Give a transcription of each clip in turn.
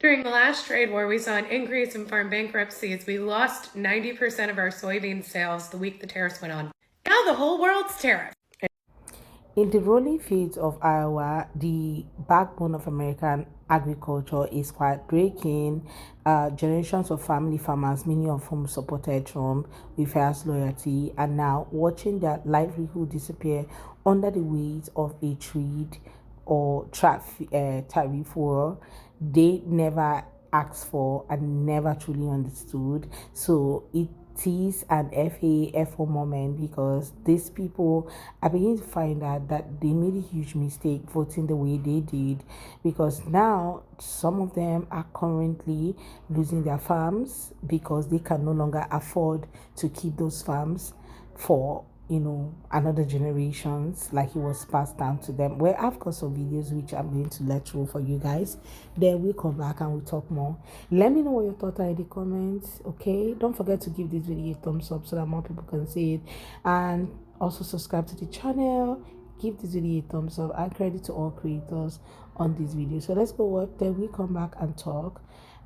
During the last trade war, we saw an increase in farm bankruptcies. We lost 90% of our soybean sales the week the tariffs went on. Now the whole world's tariff. In the rolling fields of Iowa, the backbone of American agriculture is quite breaking. Generations of family farmers, many of whom supported Trump with fierce loyalty, are now watching their livelihood disappear under the weight of a trade or tariff war they never asked for and never truly understood. So it is an FAFO moment because these people are beginning to find out that they made a huge mistake voting the way they did, because now some of them are currently losing their farms because they can no longer afford to keep those farms for another generations, like it was passed down to them. Well, I've got some videos which I'm going to let through for you guys, then we'll come back and we'll talk more. Let me know what your thoughts are in the comments. Okay, don't forget to give this video a thumbs up so that more people can see it, and also subscribe to the channel. Give this video a thumbs up, and credit to all creators on this video. So let's go up, then we come back and talk.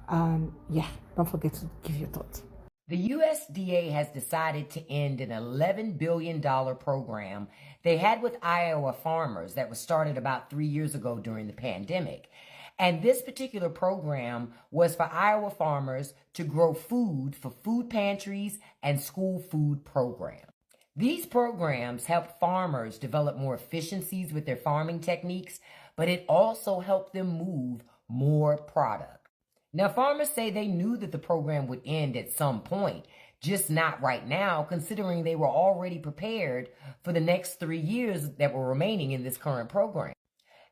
And yeah, don't forget to give your thoughts. The USDA has decided to end an $11 billion program they had with Iowa farmers that was started about 3 years ago during the pandemic. And this particular program was for Iowa farmers to grow food for food pantries and school food programs. These programs helped farmers develop more efficiencies with their farming techniques, but it also helped them move more product. Now, farmers say they knew that the program would end at some point, just not right now, considering they were already prepared for the next 3 years that were remaining in this current program.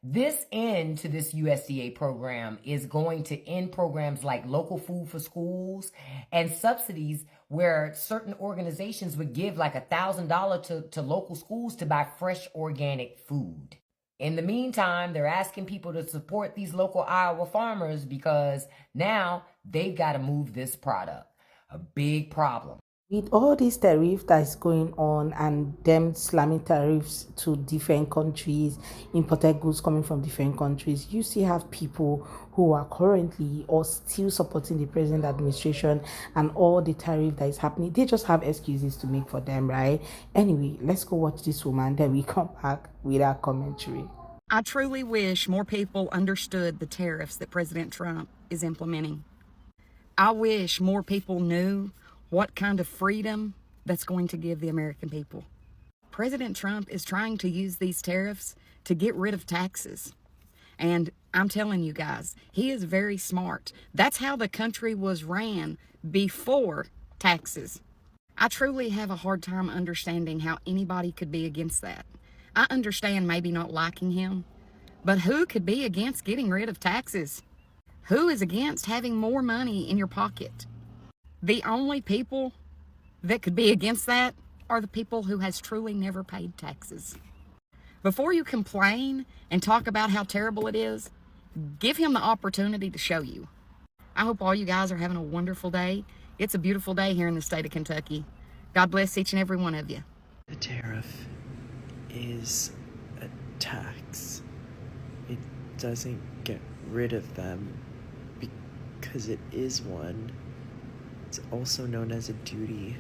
This end to this USDA program is going to end programs like local food for schools and subsidies where certain organizations would give like $1,000 to local schools to buy fresh organic food. In the meantime, they're asking people to support these local Iowa farmers because now they've got to move this product. A big problem. With all this tariff that is going on and them slamming tariffs to different countries, imported goods coming from different countries, you still have people who are currently or still supporting the present administration and all the tariff that is happening. They just have excuses to make for them, right? Anyway, let's go watch this woman, then we come back with our commentary. I truly wish more people understood the tariffs that President Trump is implementing. I wish more people knew what kind of freedom that's going to give the American people. President Trump is trying to use these tariffs to get rid of taxes. And I'm telling you guys, he is very smart. That's how the country was ran before taxes. I truly have a hard time understanding how anybody could be against that. I understand maybe not liking him, but who could be against getting rid of taxes? Who is against having more money in your pocket? The only people that could be against that are the people who has truly never paid taxes. Before you complain and talk about how terrible it is, give him the opportunity to show you. I hope all you guys are having a wonderful day. It's a beautiful day here in the state of Kentucky. God bless each and every one of you. The tariff is a tax. It doesn't get rid of them because it is one. It's also known as a duty.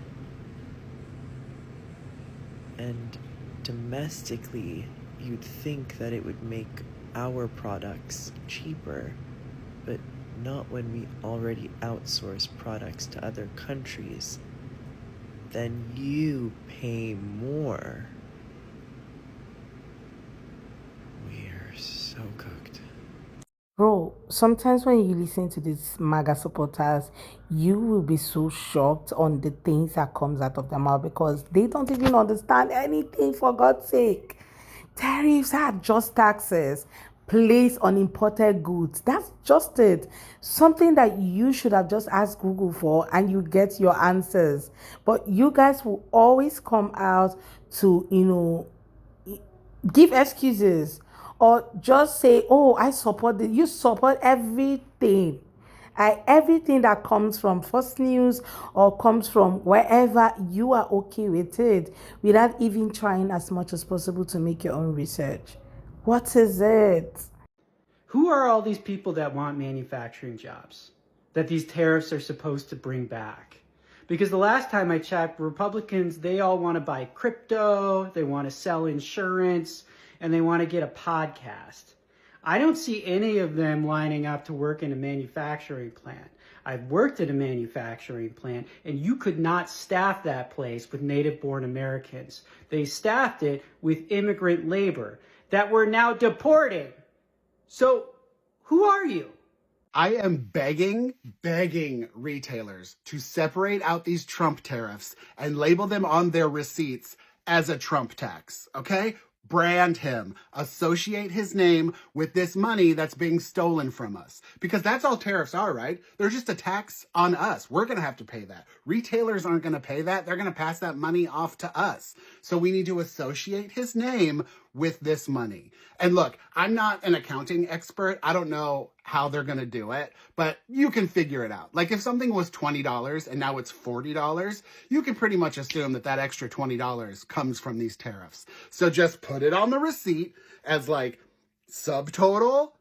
And domestically, you'd think that it would make our products cheaper, but not when we already outsource products to other countries. Then you pay more. We're so cooked. Bro, sometimes when you listen to these MAGA supporters, you will be so shocked on the things that comes out of their mouth because they don't even understand anything, for God's sake. Tariffs are just taxes placed on imported goods. That's just it. Something that you should have just asked Google for and you get your answers. But you guys will always come out to, give excuses. Or just say, oh, I support it. You support everything. Everything that comes from Fox News or comes from wherever, you are okay with it without even trying as much as possible to make your own research. What is it? Who are all these people that want manufacturing jobs that these tariffs are supposed to bring back? Because the last time I checked, Republicans, they all want to buy crypto, they want to sell insurance, and they want to get a podcast. I don't see any of them lining up to work in a manufacturing plant. I've worked at a manufacturing plant, and you could not staff that place with native-born Americans. They staffed it with immigrant labor that we're now deporting. So, who are you? I am begging retailers to separate out these Trump tariffs and label them on their receipts as a Trump tax, okay? Brand him, associate his name with this money that's being stolen from us. Because that's all tariffs are, right? They're just a tax on us. We're going to have to pay that. Retailers aren't going to pay that. They're going to pass that money off to us. So we need to associate his name with this money. And look, I'm not an accounting expert. I don't know how they're going to do it, but you can figure it out. Like if something was $20 and now it's $40, you can pretty much assume that that extra $20 comes from these tariffs. So just put it on the receipt as like subtotal,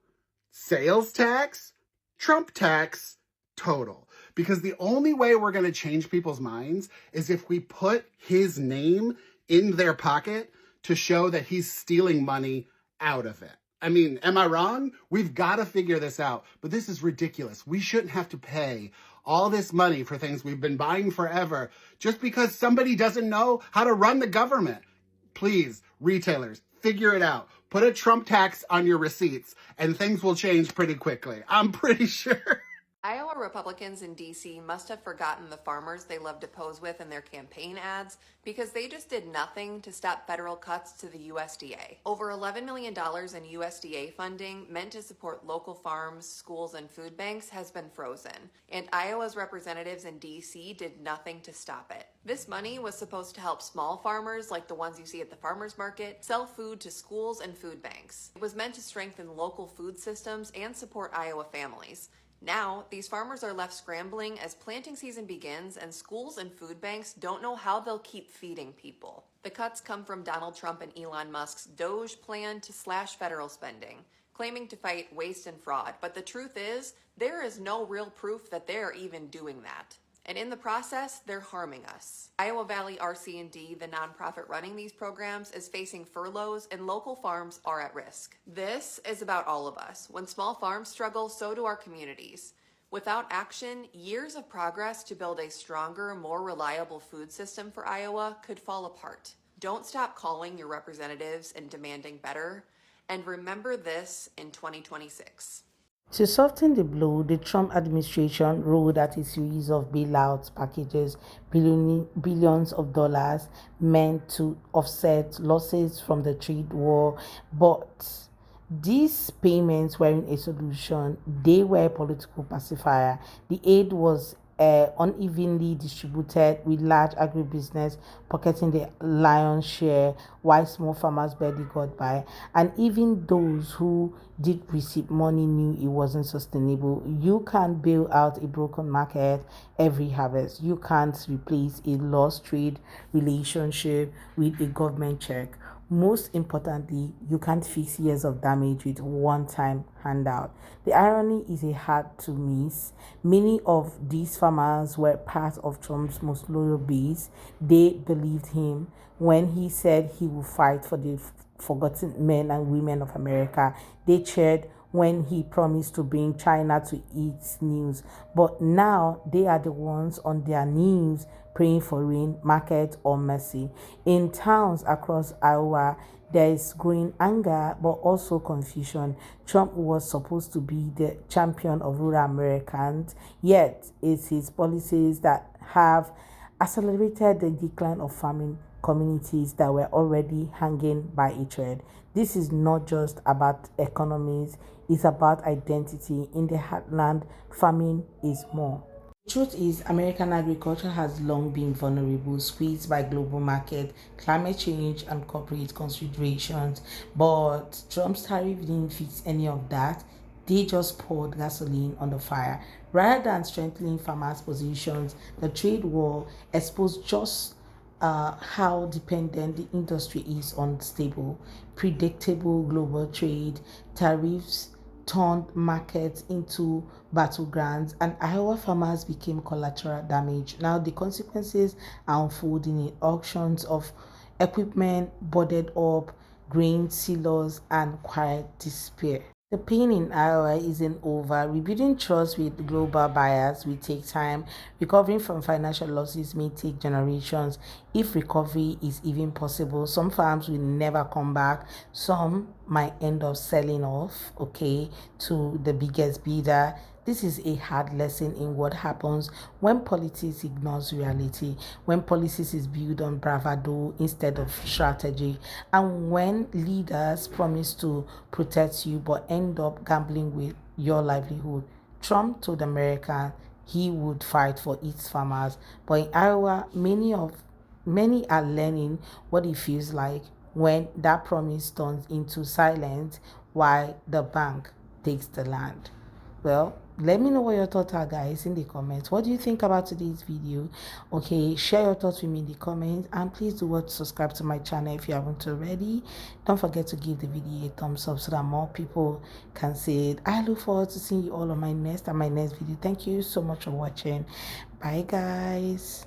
sales tax, Trump tax, total. Because the only way we're going to change people's minds is if we put his name in their pocket to show that he's stealing money out of it. I mean, am I wrong? We've got to figure this out. But this is ridiculous. We shouldn't have to pay all this money for things we've been buying forever just because somebody doesn't know how to run the government. Please, retailers, figure it out. Put a Trump tax on your receipts and things will change pretty quickly. I'm pretty sure. Iowa Republicans in D.C. must have forgotten the farmers they love to pose with in their campaign ads because they just did nothing to stop federal cuts to the USDA. Over $11 million in USDA funding meant to support local farms, schools, and food banks has been frozen, and Iowa's representatives in D.C. did nothing to stop it. This money was supposed to help small farmers, like the ones you see at the farmers market, sell food to schools and food banks. It was meant to strengthen local food systems and support Iowa families. Now, these farmers are left scrambling as planting season begins and schools and food banks don't know how they'll keep feeding people. The cuts come from Donald Trump and Elon Musk's DOGE plan to slash federal spending, claiming to fight waste and fraud. But the truth is, there is no real proof that they're even doing that. And in the process, they're harming us. Iowa Valley RC&D, the nonprofit running these programs, is facing furloughs and local farms are at risk. This is about all of us. When small farms struggle, so do our communities. Without action, years of progress to build a stronger, more reliable food system for Iowa could fall apart. Don't stop calling your representatives and demanding better. And remember this in 2026. To soften the blow, the Trump administration rolled out a series of bailout packages, billions of dollars meant to offset losses from the trade war. But these payments weren't a solution. They were a political pacifier. The aid was unevenly distributed, with large agribusiness pocketing the lion's share while small farmers barely got by. And even those who did receive money knew it wasn't sustainable. You can't bail out a broken market every harvest. You can't replace a lost trade relationship with a government check. Most importantly, you can't fix years of damage with one-time handout. The irony is hard to miss. Many of these farmers were part of Trump's most loyal base. They believed him when he said he would fight for the forgotten men and women of America. They cheered when he promised to bring China to its knees. But now they are the ones on their knees praying for rain, market, or mercy. In towns across Iowa, there is growing anger, but also confusion. Trump was supposed to be the champion of rural Americans, yet it's his policies that have accelerated the decline of farming communities that were already hanging by a thread. This is not just about economies, it's about identity. In the heartland, farming is more. The truth is, American agriculture has long been vulnerable, squeezed by global market, climate change, and corporate considerations. But Trump's tariff didn't fix any of that. They just poured gasoline on the fire. Rather than strengthening farmers' positions, the trade war exposed just how dependent the industry is on stable, predictable global trade. Tariffs turned markets into battlegrounds, and Iowa farmers became collateral damage. Now the consequences are unfolding in auctions of equipment boarded up, grain silos, and quiet despair. The pain in Iowa isn't over. Rebuilding trust with global buyers will take time. Recovering from financial losses may take generations, if recovery is even possible. Some farms will never come back. Some might end up selling off, okay, to the biggest bidder. This is a hard lesson in what happens when politics ignores reality, when policies is built on bravado instead of strategy, and when leaders promise to protect you but end up gambling with your livelihood. Trump told America he would fight for its farmers, but in Iowa, many are learning what it feels like when that promise turns into silence while the bank takes the land. Well, let me know what your thoughts are, guys, in the comments. What do you think about today's video? Okay, share your thoughts with me in the comments, and please do what, subscribe to my channel if you haven't already. Don't forget to give the video a thumbs up so that more people can see it. I look forward to seeing you all on my next video. Thank you so much for watching. Bye, guys.